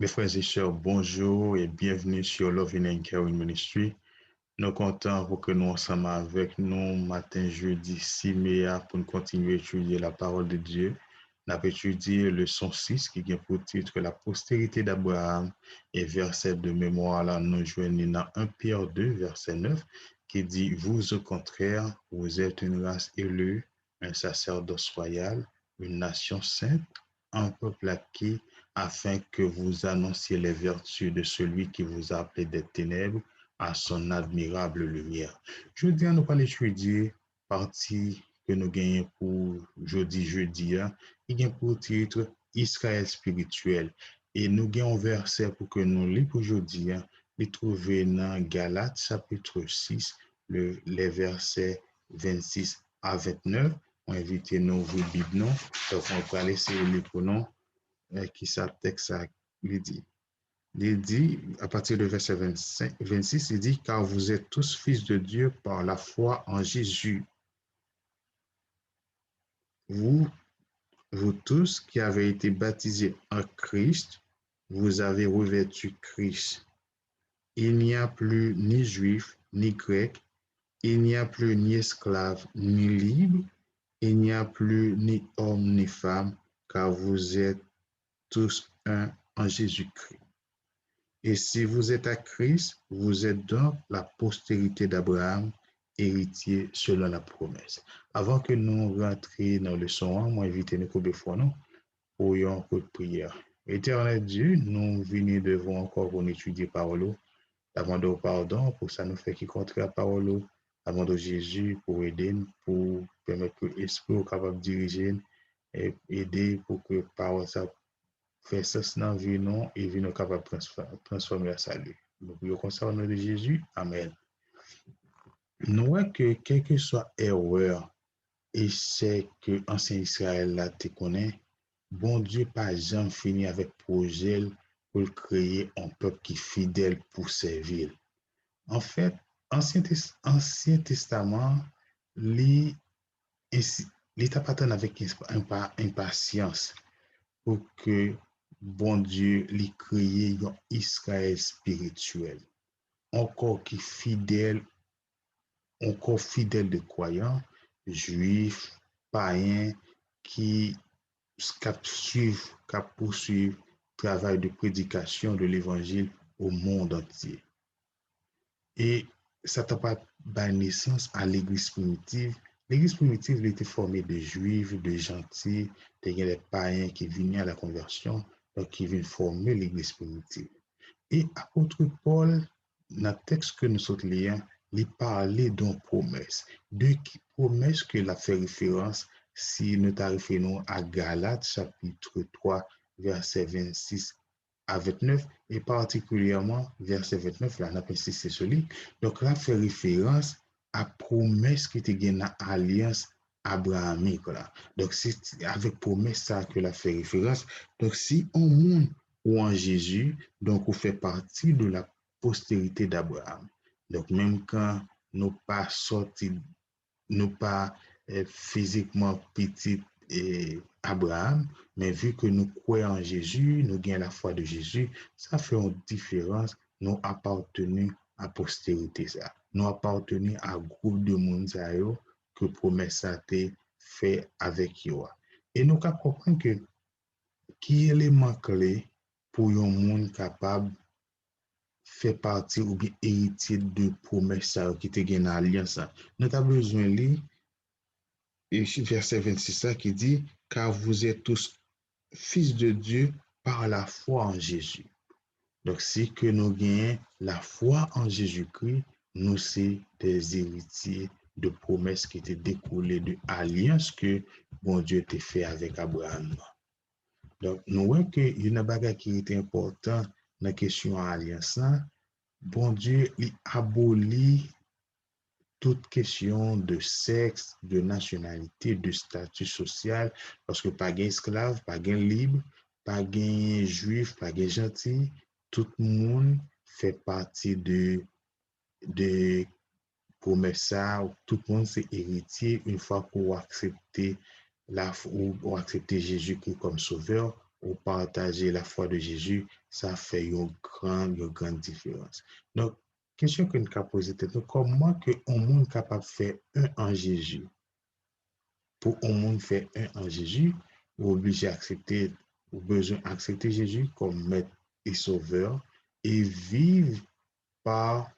Mes frères et sœurs, bonjour et bienvenue sur Love in Caring Ministry. Nous sommes contents pour que nous ensemble avec nous matin jeudi 6 mai pour nous continuer à étudier la parole de Dieu. Nous avons étudié le leçon 6 qui a pour titre la postérité d'Abraham et verset de mémoire là nous joignons dans 1 Pierre 2 verset 9 qui dit vous au contraire vous êtes une race élue, un sacerdoce royal, une nation sainte, un peuple acquis afin que vous annonciez les vertus de celui qui vous a appelé des ténèbres à son admirable lumière. Je dis à nous pas étudier partie que nous gagnons pour jeudi, il gagne pour titre Israël spirituel. Et nous gagnons un verset pour que nous lisons pour jeudi, les trouver dans Galates chapitre 6, les versets 26 à 29. On invite nous à ouvrir la Bible, donc on va laisser le pour nous qui ça texte il dit. Il dit, à partir du verset 26, il dit, car vous êtes tous fils de Dieu par la foi en Jésus. Vous tous qui avez été baptisés en Christ, vous avez revêtu Christ. Il n'y a plus ni juif, ni grec, il n'y a plus ni esclave, ni libre, il n'y a plus ni homme, ni femme, car vous êtes tous un en Jésus-Christ. Et si vous êtes à Christ, vous êtes donc la postérité d'Abraham, héritier selon la promesse. Avant que nous rentrions dans le son, moi, invite nous pour un coup de prière. Éternel Dieu, nous venons devant encore pour étudier parole, avant de pardon, pour ça nous fait qui contre la parole, avant de Jésus, pour aider, pour permettre que l'esprit soit capable de diriger et aider pour que parole ça fait sens dans vie non et vie nous capable de transformer la salut. Nous prions comme ça au nom de Jésus. Amen. Nous voyons que quelle que soit erreur et c'est que ancien Israël là te connaît, bon Dieu pas jamais fini avec projet pour créer un peuple qui est fidèle pour servir. En fait, Ancien Testament, l'État paterne avec impatience pour que bon Dieu lui crée un Israël spirituel, encore qui fidèle, encore fidèle de croyants, juifs, païens, qui suivent, qui poursuivent le travail de prédication de l'évangile au monde entier. Et ça n'a pas donné naissance à l'église primitive. L'église primitive elle était formée de juifs, de gentils, des païens qui venaient à la conversion, donc qui viennent former l'église primitive. Et apôtre Paul, dans le texte que nous sommes liés, il parlait d'une promesse. De qui promesse que la fait référence si nous t'arrivons à Galates chapitre 3, verset 26 à 29, et particulièrement verset 29, là, on a insisté sur lui. Donc là, fait référence à promesse qui était dans l'alliance abrahamique. Là. Donc c'est avec promesse ça que la fait référence. Donc si on monde ou en Jésus, donc on fait partie de la postérité d'Abraham. Donc même quand nous pas sortis, nous pas physiquement petits et Abraham, mais vu que nous croyons en Jésus, nous gagnons la foi de Jésus, ça fait une différence. Nous appartenons à postérité ça. Nous appartenons à un groupe de monde que promesse a été fait avec eux. Et nous comprenons que qui est l'élément clé pour un monde capable fait partie ou bien héritier de promesse qui te gagne alliance. Nous avons besoin de verset 26 qui dit car vous êtes tous fils de Dieu par la foi en Jésus. Donc si que nous gagnons la foi en Jésus-Christ, nous sommes des héritiers de promesses qui étaient découlées de alliance que bon Dieu t'a fait avec Abraham. Donc, nous voyons qu'il y a une bagarre qui est importante dans la question de l'alliance. Bon Dieu, il abolit toute question de sexe, de nationalité, de statut social, parce que pas d'esclave, pas de libre, pas de juif, pas de gentil, tout le monde fait partie de promesse, tout le monde c'est héritier une fois qu'on accepte Jésus-Christ comme sauveur ou partager la foi de Jésus, ça fait une grande différence. Donc, question que nous avons posée, comment que un monde capable de faire un en Jésus? Pour un monde faire un en Jésus, vous obligé d'accepter, ou besoin d'accepter Jésus comme maître et sauveur et vivre par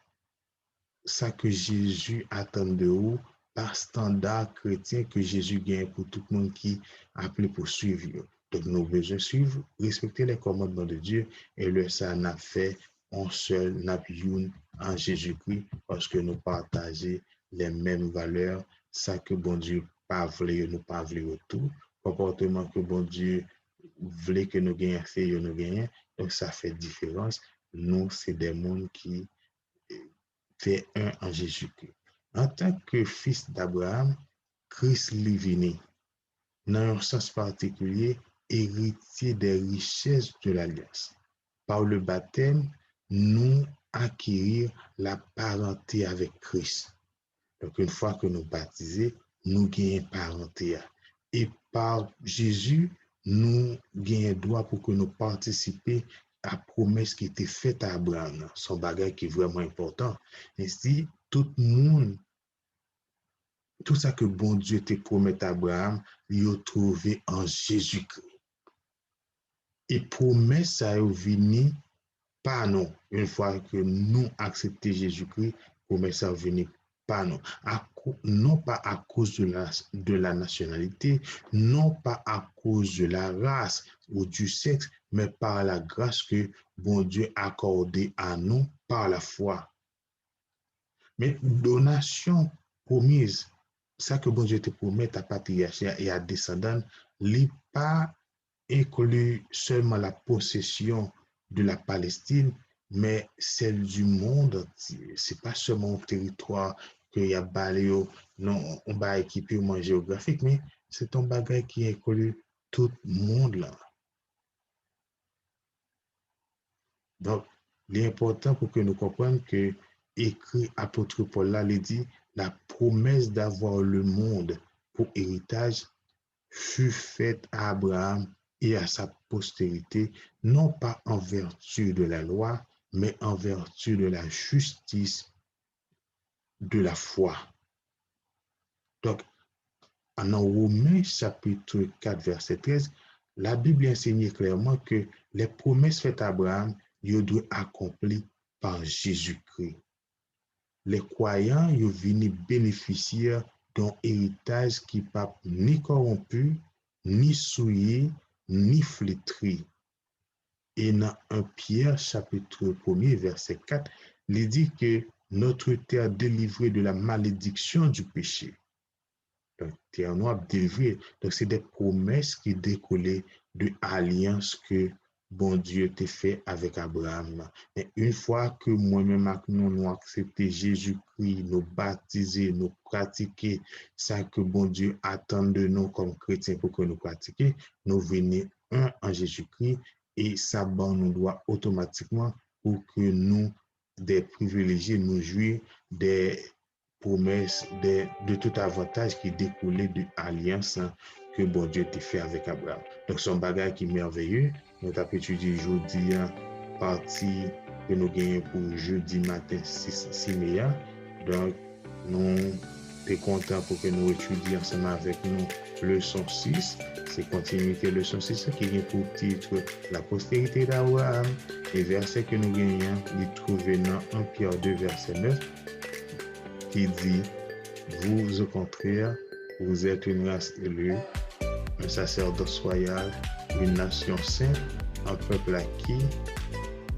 ça que Jésus attend de vous, par standard chrétien que Jésus gagne pour tout le monde qui a appelé pour suivre. Donc, nous besoin suivre, respecter les commandements de Dieu et le ça n'a fait en seul, n'a en Jésus-Christ parce que nous partageons les mêmes valeurs, ça que bon Dieu pas voulu, nous pas voulu tout, comportement que bon Dieu voulait que nous gagnions fait, nous gagnons. Donc, ça fait différence. Nous, c'est des mondes qui fait un en Jésus-Christ. En tant que fils d'Abraham, Christ lui venu, dans un sens particulier, héritier des richesses de l'alliance. Par le baptême, nous acquérir la parenté avec Christ. Donc, une fois que nous baptisés, nous gagnons parenté. Et par Jésus, nous gagnons droit pour que nous participions à la promesse qui était faite à Abraham. Son bagage qui est vraiment important. Ainsi, tout le monde, tout ça que bon Dieu te promet à Abraham, il a trouvé en Jésus-Christ. Et promesse ça est venu pas nous. Une fois que nous acceptons Jésus-Christ, promesse ça est venu pas nous. Non pas à cause de la nationalité, non pas à cause de la race ou du sexe, mais par la grâce que bon Dieu a accordée à nous par la foi. Mais donation promise, ça que bon Dieu te promet à patriarche et à descendants, n'est pas inclut seulement la possession de la Palestine, mais celle du monde entier. Ce n'est pas seulement un territoire qu'il y a balayé, non, on va équiper au moins géographique, mais c'est un bagage qui inclut tout le monde là. Donc, l'important pour que nous comprenions que écrit apôtre Paul là, il dit la promesse d'avoir le monde pour héritage fut faite à Abraham et à sa postérité, non pas en vertu de la loi, mais en vertu de la justice de la foi. Donc, en Romains chapitre 4, verset 13, la Bible enseigne clairement que les promesses faites à Abraham, ils doivent être accomplies par Jésus-Christ. Les croyants, ils viennent bénéficier d'un héritage qui n'est pas ni corrompu, ni souillé, ni flétri. Et dans 1 Pierre, chapitre 1, verset 4, il dit que notre terre délivrée de la malédiction du péché. Donc, terre noire délivrée. Donc, c'est des promesses qui découlaient de l'alliance que bon Dieu t'a fait avec Abraham. Et une fois que moi-même, nous accepté Jésus-Christ, nous baptiser, nous pratiquer ça que bon Dieu attend de nous comme chrétiens pour que nous pratiquions, nous venons un en Jésus-Christ et ça nous doit automatiquement pour que nous, des privilégiés, nous jouions des promesses, de tout avantage qui découlait de l'alliance que bon Dieu t'a fait avec Abraham. Donc, c'est un bagage qui est merveilleux. Nous avons étudié jeudi, partie que nous gagnons pour jeudi matin 6 mai. Donc, nous sommes contents pour que nous étudions ensemble avec nous leçon 6. C'est continuité leçon 6 qui vient pour titre la postérité d'Abraham. Et verset que nous gagnons, il trouve dans 1 Pierre 2, verset 9, qui dit, vous au contraire, vous êtes une race élue, un sacerdoce royal, une nation sainte, un peuple acquis,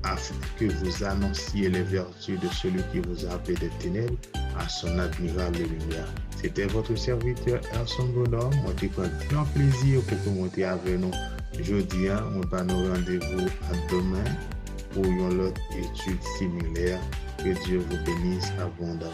afin que vous annonciez les vertus de celui qui vous a appelé des ténèbres à son admirable lumière. C'était votre serviteur Erson Bonhomme. Moi, je prends grand plaisir pour que vous montiez avec nous. Jeudi, on va nous rendez-vous à demain pour une autre étude similaire. Que Dieu vous bénisse abondamment.